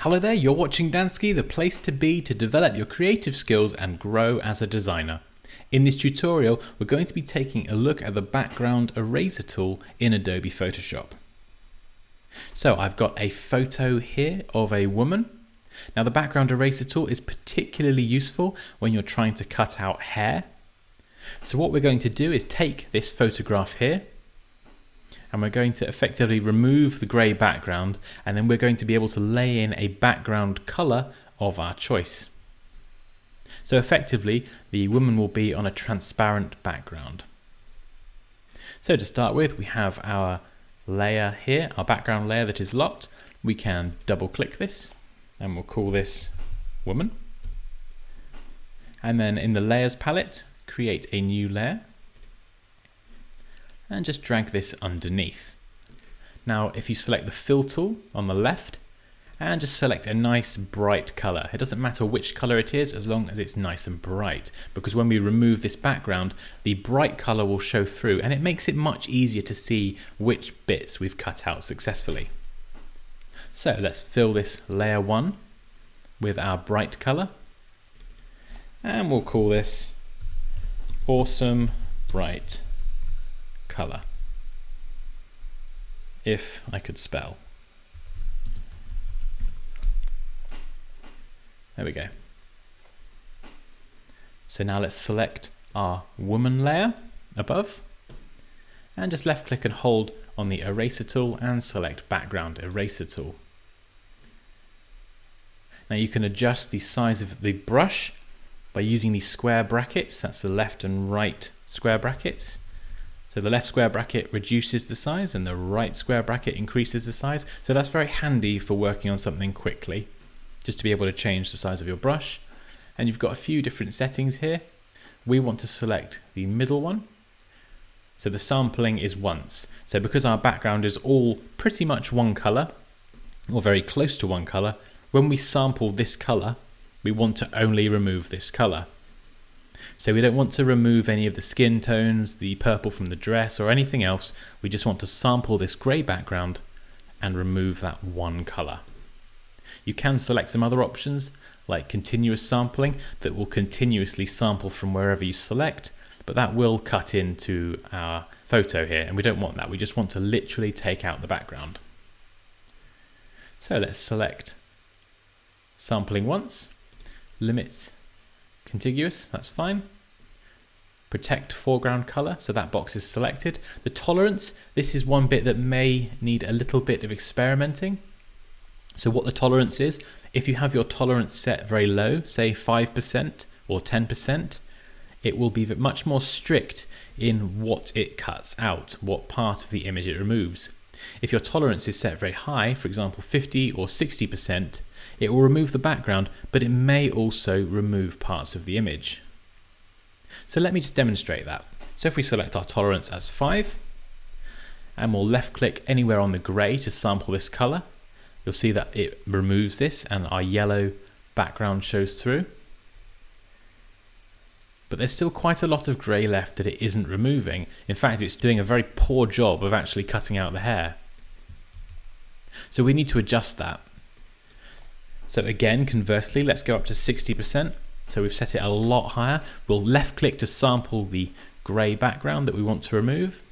Hello there, you're watching Dansky, the place to be to develop your creative skills and grow as a designer. In this tutorial, we're going to be taking a look at the background eraser tool in Adobe Photoshop. So I've got a photo here of a woman. Now the background eraser tool is particularly useful when you're trying to cut out hair. So what we're going to do is take this photograph here, and we're going to effectively remove the grey background, and then we're going to be able to lay in a background colour of our choice. So effectively, the woman will be on a transparent background. So to start with, we have our layer here, our background layer that is locked. We can double click this, and we'll call this woman. And then in the layers palette, create a new layer. And just drag this underneath. Now if you select the fill tool on the left and just select a nice bright color. It doesn't matter which color it is as long as it's nice and bright, because when we remove this background, the bright color will show through and it makes it much easier to see which bits we've cut out successfully. So let's fill this layer 1 with our bright color, and we'll call this awesome bright color, if I could spell. There we go. So now let's select our woman layer above and just left click and hold on the eraser tool and select background eraser tool. Now you can adjust the size of the brush by using these square brackets. That's the left and right square brackets. So the left square bracket reduces the size and the right square bracket increases the size. So that's very handy for working on something quickly, just to be able to change the size of your brush. And you've got a few different settings here. We want to select the middle one. So the sampling is once. So because our background is all pretty much one color, or very close to one color, when we sample this color, we want to only remove this color. So we don't want to remove any of the skin tones, the purple from the dress or anything else. We just want to sample this grey background and remove that one color. You can select some other options like continuous sampling that will continuously sample from wherever you select, but that will cut into our photo here and we don't want that. We just want to literally take out the background. So let's select sampling once, limits contiguous, that's fine. Protect foreground color, so that box is selected. The tolerance, this is one bit that may need a little bit of experimenting. So what the tolerance is, if you have your tolerance set very low, say 5% or 10%, it will be much more strict in what it cuts out, what part of the image it removes. If your tolerance is set very high, for example 50 or 60%, it will remove the background, but it may also remove parts of the image. So let me just demonstrate that. So if we select our tolerance as 5, and we'll left click anywhere on the grey to sample this color, you'll see that it removes this and our yellow background shows through. But there's still quite a lot of grey left that it isn't removing. In fact, it's doing a very poor job of actually cutting out the hair. So we need to adjust that. So again, conversely, let's go up to 60%. So we've set it a lot higher. We'll left click to sample the grey background that we want to remove.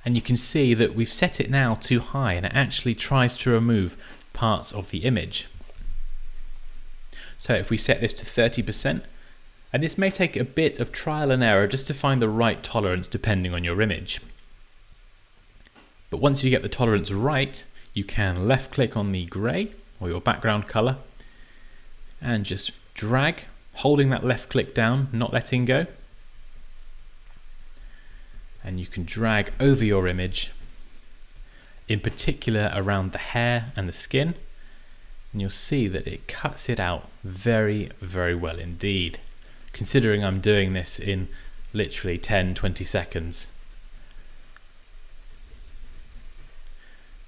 And you can see that we've set it now too high and it actually tries to remove parts of the image. So if we set this to 30%, and this may take a bit of trial and error just to find the right tolerance depending on your image. But once you get the tolerance right, you can left click on the grey or your background color and just drag, holding that left click down, not letting go. And you can drag over your image, in particular around the hair and the skin, and you'll see that it cuts it out very, very well indeed, considering I'm doing this in literally 10-20 seconds.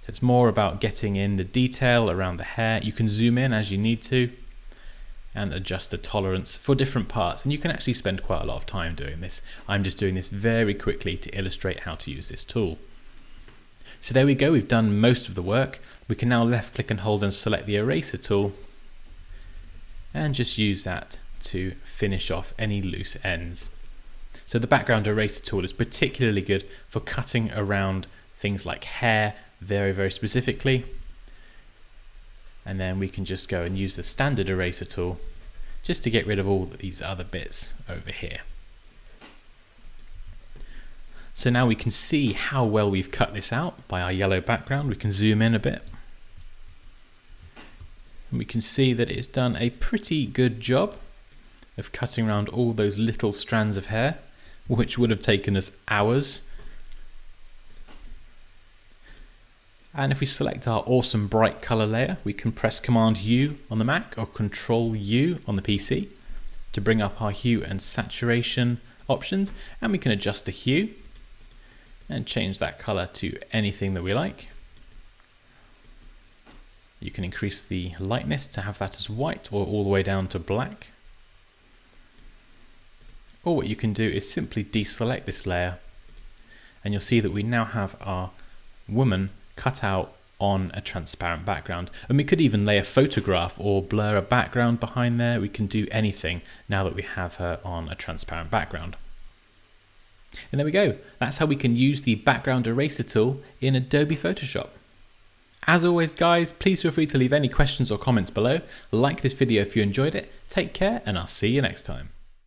So it's more about getting in the detail around the hair. You can zoom in as you need to and adjust the tolerance for different parts, and you can actually spend quite a lot of time doing this. I'm just doing this very quickly to illustrate how to use this tool. So there we go, we've done most of the work. We can now left click and hold and select the eraser tool and just use that to finish off any loose ends. So the background eraser tool is particularly good for cutting around things like hair very, very specifically. And then we can just go and use the standard eraser tool just to get rid of all these other bits over here. So now we can see how well we've cut this out by our yellow background. We can zoom in a bit. And we can see that it's done a pretty good job of cutting around all those little strands of hair, which would have taken us hours. And if we select our awesome bright color layer, we can press Command U on the Mac or Control U on the PC to bring up our hue and saturation options, and we can adjust the hue and change that color to anything that we like. You can increase the lightness to have that as white or all the way down to black. Or what you can do is simply deselect this layer, and you'll see that we now have our woman cut out on a transparent background. And we could even lay a photograph or blur a background behind there. We can do anything now that we have her on a transparent background. And there we go. That's how we can use the background eraser tool in Adobe Photoshop. As always, guys, please feel free to leave any questions or comments below. Like this video if you enjoyed it. Take care, and I'll see you next time.